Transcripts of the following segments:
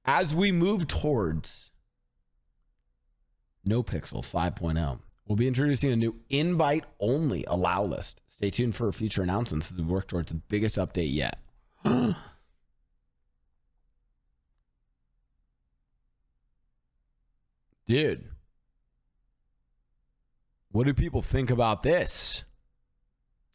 As we move towards NoPixel 5.0, we'll be introducing a new invite-only allow list. Stay tuned for future announcements as we work towards the biggest update yet. Dude, what do people think about this?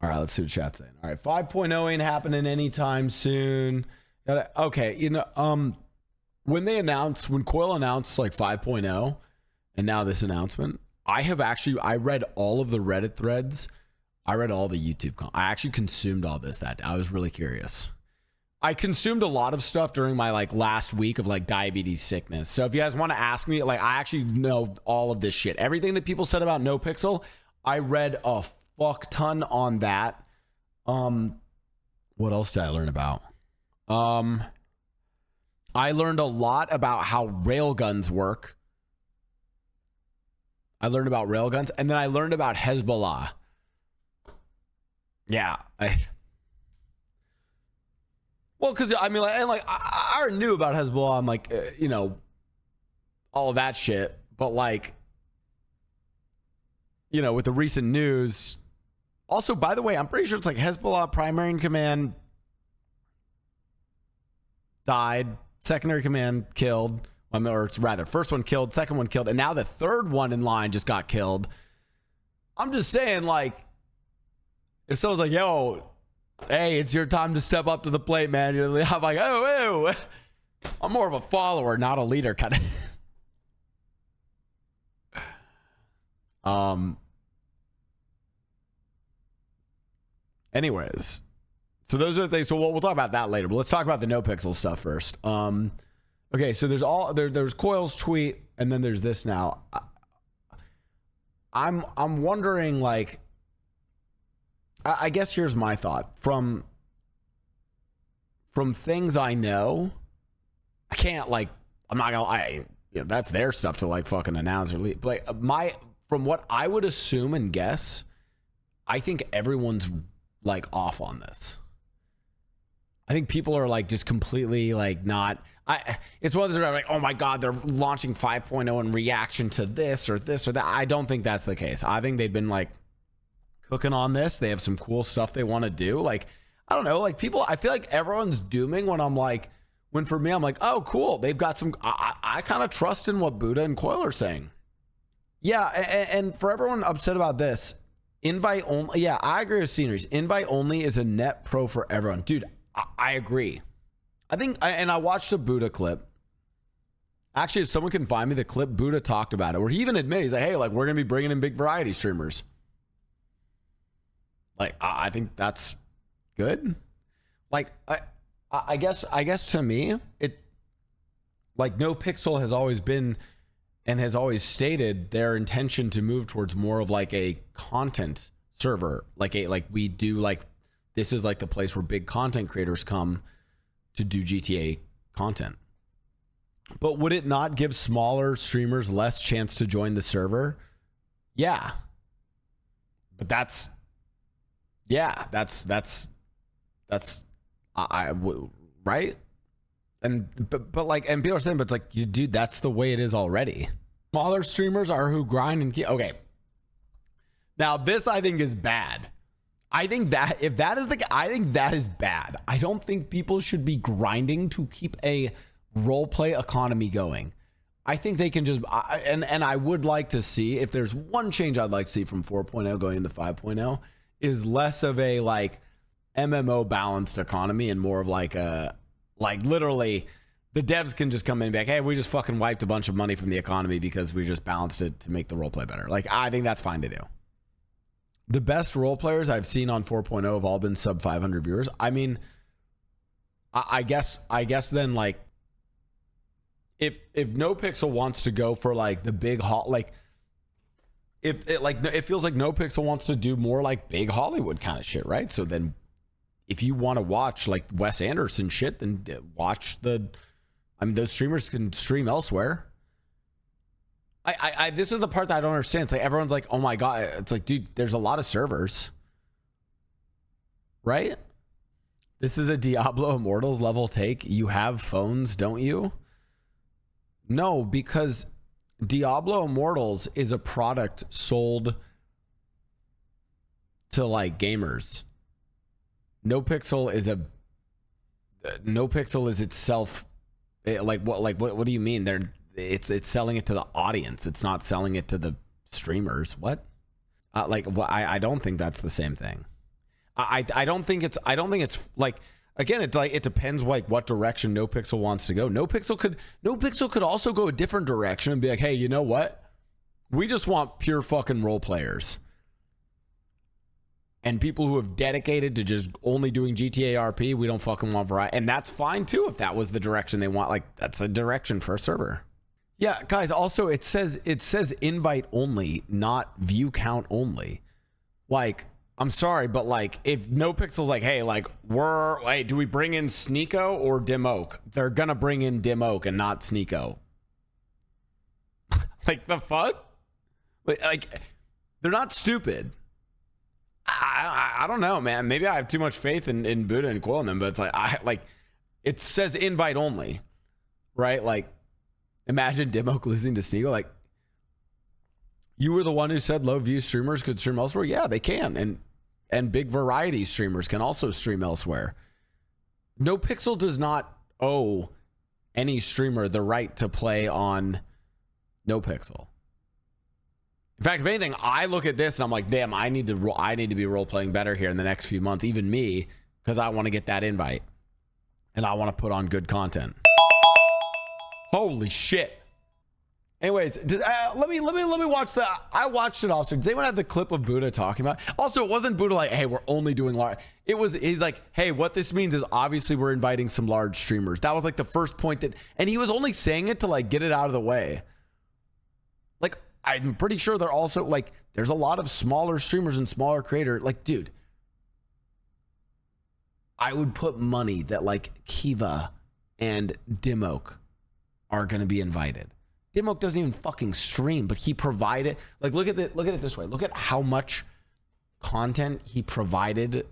All right, let's see what chat's saying. All right, 5.0 ain't happening anytime soon. Okay, you know, when Coil announced like 5.0 and now this announcement, I read all of the Reddit threads. I read all the YouTube I actually consumed all this that day. I was really curious. I consumed a lot of stuff during my like last week of like diabetes sickness. So if you guys want to ask me, like I actually know all of this shit. Everything that people said about NoPixel, I read a fuck ton on that. What else did I learn about? I learned a lot about how railguns work. I learned about railguns, and then I learned about Hezbollah. Yeah, well, because I mean, I already knew about Hezbollah and like, you know, all of that shit. But like, you know, with the recent news, also, by the way, I'm pretty sure it's like Hezbollah primary in command died, secondary command killed, or it's rather first one killed, second one killed, and now the third one in line just got killed. I'm just saying, like, if someone's like, yo, hey, it's your time to step up to the plate, man. I'm like, oh, I'm more of a follower, not a leader kind of. Anyways, so those are the things. So we'll talk about that later, but let's talk about the NoPixel stuff first. Okay, so there's Coil's tweet, and then there's this now. I'm wondering, like, I guess here's my thought from things I know. I can't, like, I'm not gonna, that's their stuff to like fucking announce or leave. But like from what I would assume and guess, I think everyone's like off on this. I think people are like just completely like not. It's one of those like, oh my god, they're launching 5.0 in reaction to this or that. I don't think that's the case. I think they've been like cooking on this. They have some cool stuff they want to do. Like, I don't know, like people, I feel like everyone's dooming when for me, I'm like, oh cool, they've got some, I kind of trust in what Buddha and Coil are saying. Yeah, and for everyone upset about this, invite only, yeah, I agree with Sceneries. Invite only is a net pro for everyone. Dude, I agree. I think, and I watched a Buddha clip. Actually, if someone can find me the clip, Buddha talked about it, where he even admitted, he's like, hey, like, we're going to be bringing in big variety streamers. Like, I think that's good. Like, I guess to me, it, like, NoPixel has always been and has always stated their intention to move towards more of like a content server, like we do, like, this is like the place where big content creators come to do GTA content. But would it not give smaller streamers less chance to join the server? Yeah. But that's right. And but like, and people are saying, but it's like, dude, that's the way it is already. Smaller streamers are who grind and keep. Okay. Now this I think is bad. I think that if that is I think that is bad. I don't think people should be grinding to keep a role play economy going. I think they can just, and I would like to see, if there's one change I'd like to see from 4.0 going into 5.0 is less of a like MMO balanced economy and more of like a, like literally the devs can just come in and be like, hey, we just fucking wiped a bunch of money from the economy because we just balanced it to make the role play better. Like, I think that's fine to do. The best role players I've seen on 4.0 have all been sub 500 viewers. I mean, I guess then, like, if NoPixel wants to go for like the big like, if it like, it feels like NoPixel wants to do more like big Hollywood kind of shit, right? So then if you want to watch like Wes Anderson shit, then watch I mean, those streamers can stream elsewhere. This is the part that I don't understand. It's like everyone's like, oh my god, it's like, dude, there's a lot of servers, right? This is a Diablo Immortals level take. You have phones, don't you? No, because Diablo Immortals is a product sold to like gamers. NoPixel is itself what do you mean? It's selling it to the audience. It's not selling it to the streamers. What? I don't think that's the same thing. I don't think it's like, again, it's like, it depends like what direction NoPixel wants to go. NoPixel could also go a different direction and be like, hey, you know what? We just want pure fucking role players and people who have dedicated to just only doing GTA RP. We don't fucking want variety. And that's fine too if that was the direction they want. Like, that's a direction for a server. Yeah, guys, also it says invite only, not view count only. Like, I'm sorry, but like, if NoPixel's like, hey, like, do we bring in Sneeko or Dim Oak? They're gonna bring in Dim Oak and not Sneeko. Like, the fuck? Like, they're not stupid. I don't know, man. Maybe I have too much faith in Buddha and Quill in them, but it's like, it says invite only, right? Like, imagine Dim Oak losing to Sneeko. Like, you were the one who said low view streamers could stream elsewhere. Yeah, they can. And big variety streamers can also stream elsewhere. NoPixel does not owe any streamer the right to play on NoPixel. In fact, if anything, I look at this and I'm like, damn, I need to be role playing better here in the next few months, even me, because I want to get that invite and I want to put on good content. Holy shit. Anyways, let me watch I watched it also. Does anyone have the clip of Buddha talking about? Also, it wasn't Buddha like, hey, we're only doing large. He's like, hey, what this means is obviously we're inviting some large streamers. That was like the first point and he was only saying it to like get it out of the way. Like, I'm pretty sure they're also like, there's a lot of smaller streamers and smaller creators. Like, dude, I would put money that like Kiva and Dim Oak are going to be invited. Dim Oak doesn't even fucking stream, but he provided, like, look at it this way. Look at how much content he provided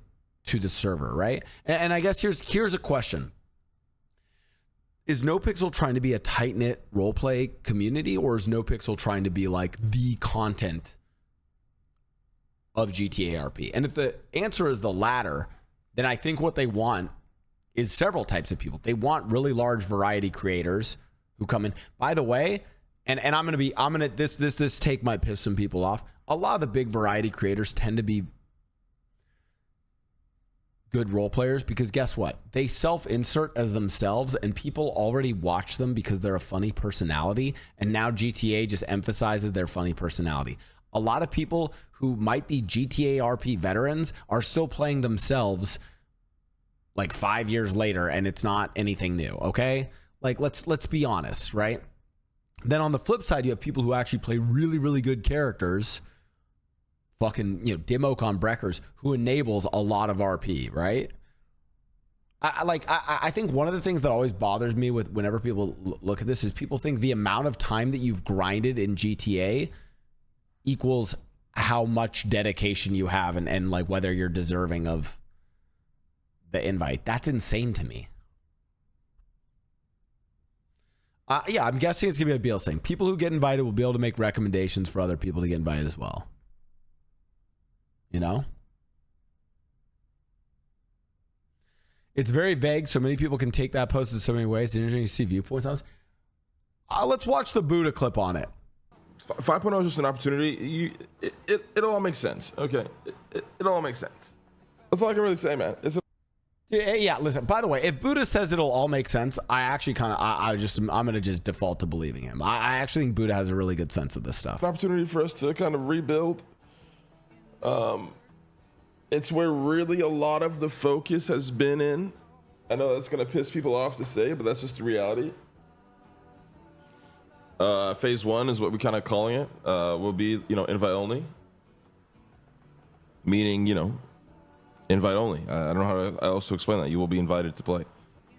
to the server, right? And I guess here's a question. Is NoPixel trying to be a tight-knit roleplay community, or is NoPixel trying to be like the content of GTA RP? And if the answer is the latter, then I think what they want is several types of people. They want really large variety creators who come in. By the way, and this take might piss some people off. A lot of the big variety creators tend to be good role players because guess what? They self-insert as themselves and people already watch them because they're a funny personality, and now GTA just emphasizes their funny personality. A lot of people who might be GTA RP veterans are still playing themselves like 5 years later, and it's not anything new, okay? Like, let's be honest, right? Then on the flip side, you have people who actually play really, really good characters, fucking, Dim Oak on Breckers, who enables a lot of RP, right? I think one of the things that always bothers me with whenever people look at this is people think the amount of time that you've grinded in GTA equals how much dedication you have and like whether you're deserving of the invite. That's insane to me. Yeah, I'm guessing it's gonna be a BL thing. People who get invited will be able to make recommendations for other people to get invited as well. You know? It's very vague, so many people can take that post in so many ways. It's interesting to see viewpoints on this. Let's watch the Buddha clip on it. 5.0 is just an opportunity. It all makes sense. Okay, it all makes sense. That's all I can really say, man. Yeah, listen, by the way, if Buddha says it'll all make sense, I actually I'm going to just default to believing him. I actually think Buddha has a really good sense of this stuff. An opportunity for us to kind of rebuild. It's where really a lot of the focus has been in. I know that's going to piss people off to say, but that's just the reality. Phase 1 is what we're kind of calling it. Will be, invite only. Meaning, invite only. I don't know how else to explain that. You will be invited to play.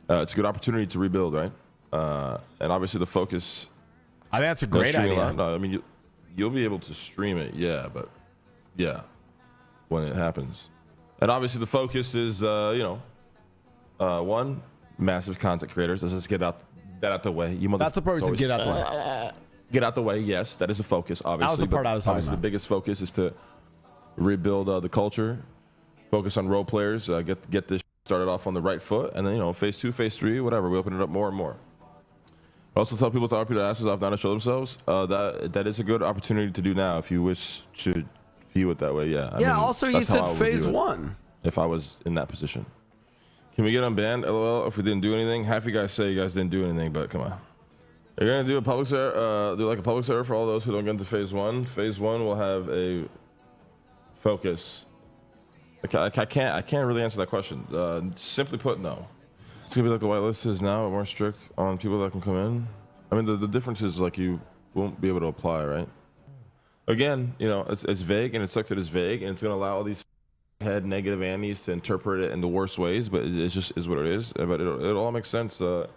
It's a good opportunity to rebuild, right? And obviously the focus. I think that's a great idea. No, I mean, you'll be able to stream it, yeah, but yeah, when it happens. And obviously the focus is, one, massive content creators. Let's just get out that out the way. That's the part we said, get out the way. Get out the way. Yes, that is a focus. Obviously, That was the part I was talking obviously about. the biggest focus is to rebuild the culture, focus on role players, get this started off on the right foot, and then, you know, phase 2, phase 3, whatever, we open it up more and more. I also tell people to RP their asses off, not to show themselves. That is a good opportunity to do now if you wish to view it that way. Yeah. I mean, Also, you that's how said I would phase view it 1. if I was in that position. Can we get unbanned? LOL. If we didn't do anything, half you guys say you guys didn't do anything, but come on. You're gonna do a public server, do like a public server for all those who don't get into phase 1. Phase 1 will have a focus. I can't really answer that question. Simply put, no. It's gonna be like the whitelist is now, more strict on people that can come in. I mean, the difference is like you won't be able to apply, right? Again, you know, it's vague, and it sucks that it's vague, and it's gonna allow all these head negative annies to interpret it in the worst ways, but it just is what it is. But it all makes sense, you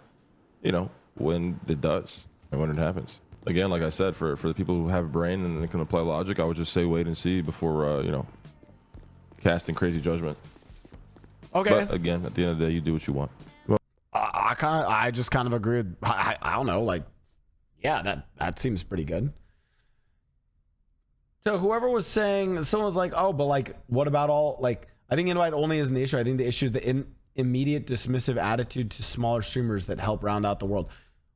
know, when it does and when it happens. Again, like I said, for the people who have a brain and they can apply logic, I would just say wait and see before you know, casting crazy judgment. Okay. But again, at the end of the day, you do what you want. I just kind of agree with, I don't know, like, yeah, that seems pretty good. So whoever was saying, someone was like, oh, but like, what about all, like, I think invite only isn't the issue. I think the issue is the immediate dismissive attitude to smaller streamers that help round out the world.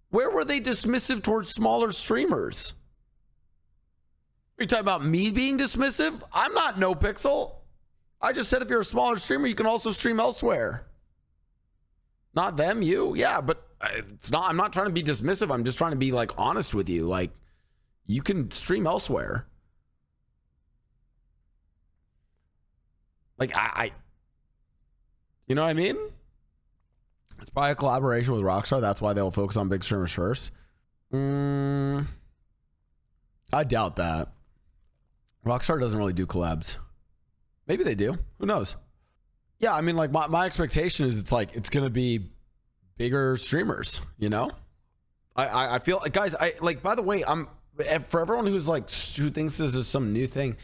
Where were they dismissive towards smaller streamers? Are you talking about me being dismissive? I'm not NoPixel. I just said if you're a smaller streamer, you can also stream elsewhere. Not them, you. Yeah, but it's not. I'm not trying to be dismissive. I'm just trying to be like honest with you. Like, you can stream elsewhere. Like you know what I mean? It's probably a collaboration with Rockstar. That's why they'll focus on big streamers first. I doubt that. Rockstar doesn't really do collabs. Maybe they do. Who knows? Yeah, I mean, like, my expectation is it's going to be bigger streamers, you know? I feel like, guys, by the way, for everyone who's like, who thinks this is some new thing,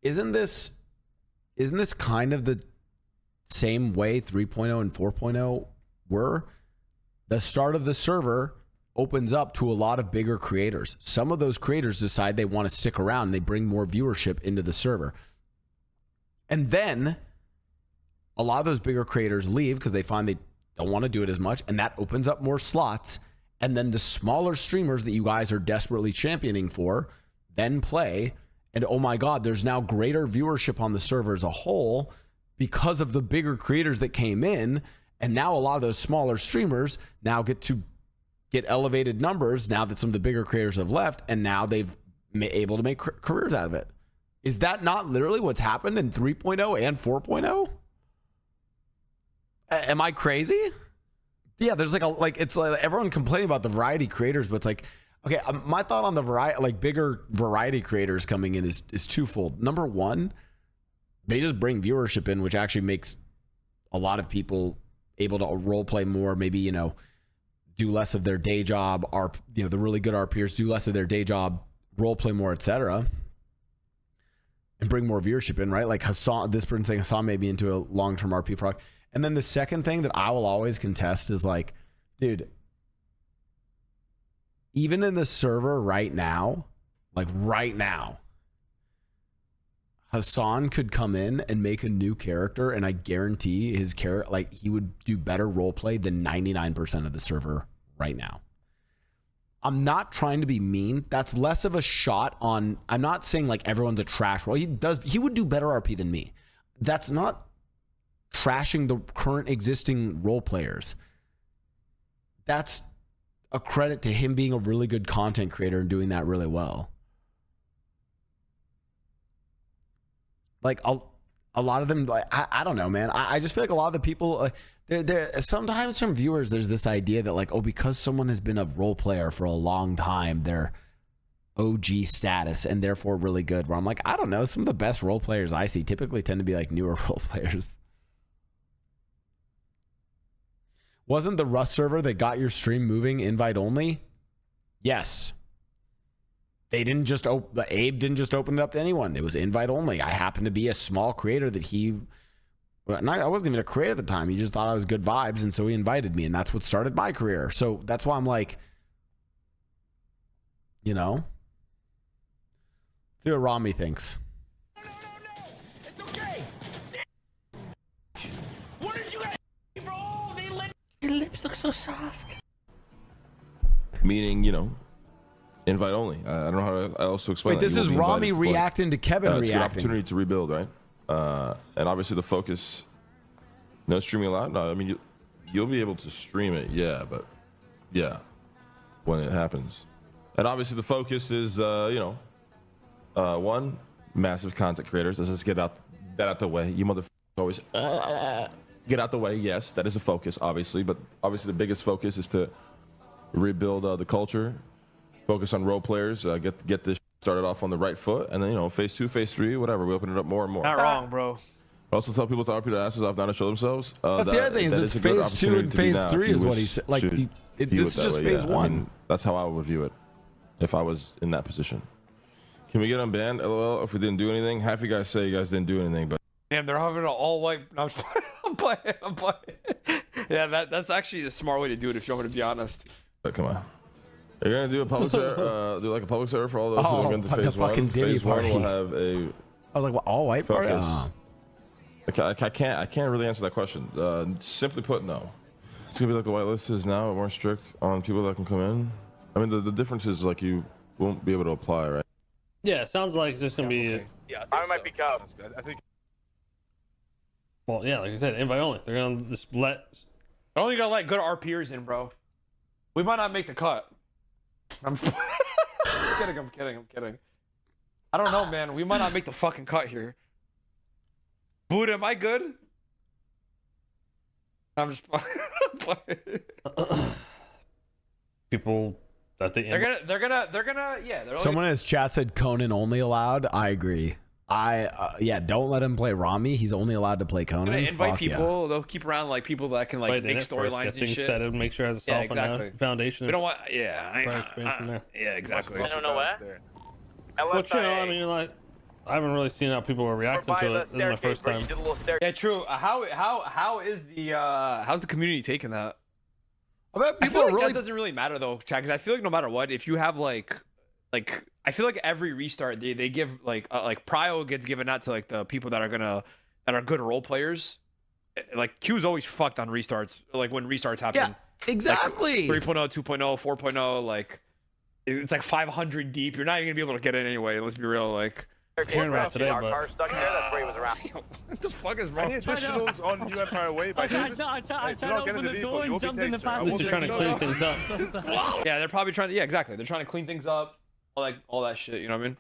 isn't this kind of the same way 3.0 and 4.0 were? The start of the server opens up to a lot of bigger creators. Some of those creators decide they want to stick around and they bring more viewership into the server. And then a lot of those bigger creators leave because they find they don't want to do it as much, and that opens up more slots. And then the smaller streamers that you guys are desperately championing for then play, and oh my God, there's now greater viewership on the server as a whole because of the bigger creators that came in. And now a lot of those smaller streamers now get to get elevated numbers now that some of the bigger creators have left, and now they've able to make careers out of it. Is that not literally what's happened in 3.0 and 4.0? Am I crazy? Yeah, there's it's like everyone complaining about the variety creators, but it's like, okay, my thought on the variety, like bigger variety creators coming in is twofold. Number one, they just bring viewership in, which actually makes a lot of people able to role play more, maybe, you know, do less of their day job, the really good RPers do less of their day job, role play more, etc., and bring more viewership in, right? Like Hassan, this person saying Hassan may be into a long-term RP frog. And then the second thing that I will always contest is like, dude, even in the server right now, Hassan could come in and make a new character, and I guarantee his character, like, he would do better roleplay than 99% of the server right now. I'm not trying to be mean. That's less of a shot on, I'm not saying like everyone's a trash role. He would do better RP than me. That's not trashing the current existing role players. That's a credit to him being a really good content creator and doing that really well. Like a lot of them, like, I don't know, man. I just feel like a lot of the people, there sometimes from viewers, there's this idea that like, oh, because someone has been a role player for a long time, they're OG status and therefore really good. Where I'm like, I don't know. Some of the best role players I see typically tend to be like newer role players. Wasn't the Rust server that got your stream moving invite only? Yes. They didn't just Abe didn't just open it up to anyone. It was invite only. I happened to be a small creator that he And I wasn't even a creator at the time. He just thought I was good vibes, and so he invited me, and that's what started my career. So that's why I'm like, you know, see what Rami thinks. No, it's okay. What did you guys, bro? They let your lips look so soft. Meaning, you know, invite only. I don't know how else to explain. Wait, this is Rami reacting to Kevin it's reacting. an opportunity to rebuild, right? And obviously the focus. No streaming allowed. No, I mean you'll be able to stream it, yeah, but yeah, when it happens. And obviously the focus is, you know, one, massive content creators. Let's just get that out the way. You motherfuckers always get out the way. Yes, that is a focus, obviously, but obviously the biggest focus is to rebuild the culture, focus on role players, get this started off on the right foot, and then, you know, phase 2, phase 3, whatever, we open it up more and more. Not wrong, bro. Also tell people to RP their asses off, not to show themselves. That's the other thing, is it's phase 2 and phase 3 is what he said. Like, this is just phase 1. I mean, that's how I would view it if I was in that position. Can we get unbanned, LOL, if we didn't do anything? Half you guys say you guys didn't do anything, but... Damn, they're having an all-white... No, I'm playing. Yeah, that's actually the smart way to do it, if you want me to be honest. But come on. You're going to do a public server, do like a public server for all those who don't get into phase 1. Phase 1 will have a... I was like, well, all white party? I can't really answer that question. Simply put, no. It's gonna be like the whitelist is now, more strict on people that can come in. I mean, the difference is like you won't be able to apply, right? Yeah, it sounds like it's just gonna be. Yeah, I might be cow. I think. Well, yeah, like I said, invite only. They're gonna just let. They're only gonna let good RPers in, bro. We might not make the cut. I'm kidding. I don't know, man. We might not make the fucking cut here. Buddha, am I good? I'm just People that they. They're gonna. Yeah. Someone in his chat said Conan only allowed. I agree. Yeah, don't let him play Rami. He's only allowed to play Conan. They're gonna invite Fuck people. Yeah. They'll keep around like people that can like make storylines and shit. Set it, make sure it has a solid foundation. We don't want. Yeah. Yeah, exactly. I don't know what. But you know, I mean, like, I haven't really seen how people were reacting to it. This is my first time. Yeah, true. How's the community taking that? I bet I people feel are like really. that doesn't really matter though, Chad, because I feel like no matter what, if you have like I feel like every restart they give like prio gets given out to like the people that are good role players. Like Q's always fucked on restarts, like when restarts happen. Yeah, exactly. Like 3.0, 2.0, 4.0, like it's like 500 deep. You're not even gonna be able to get in anyway. Let's be real, like. Hearing about today, but What the fuck is wrong? I need additionals on you Empire Way by Davis. I tried to open the door and jumped in the This is trying to clean things up. Yeah, they're probably trying to. Yeah, exactly. They're trying to clean things up, all that shit. You know what I mean?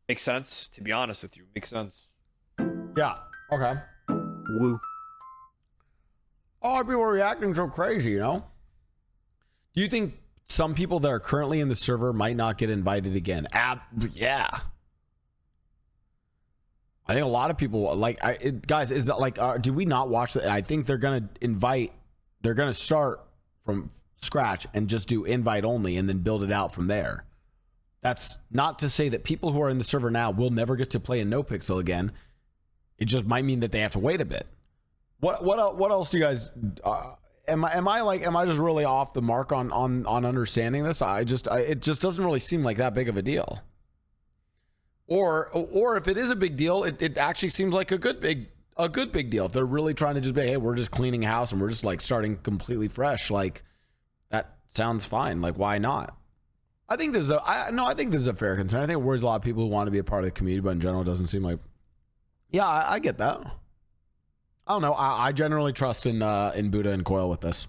Makes sense. To be honest with you, makes sense. Yeah. Okay. Woo. Oh, people are reacting so crazy, you know? Do you think some people that are currently in the server might not get invited again? Yeah. I think a lot of people guys, is that like, do we not watch that? I think they're going to start from scratch and just do invite only and then build it out from there. That's not to say that people who are in the server now will never get to play in NoPixel again. It just might mean that they have to wait a bit. What else do you guys, am I just really off the mark on understanding this? It just doesn't really seem like that big of a deal. Or if it is a big deal, it actually seems like a good big deal. If they're really trying to just be, hey, we're just cleaning house and we're just like starting completely fresh, like that sounds fine. Like, why not? I think this is I think this is a fair concern. I think it worries a lot of people who want to be a part of the community, but in general, it doesn't seem like. Yeah, I get that. I don't know. I generally trust in Buddha and Coil with this.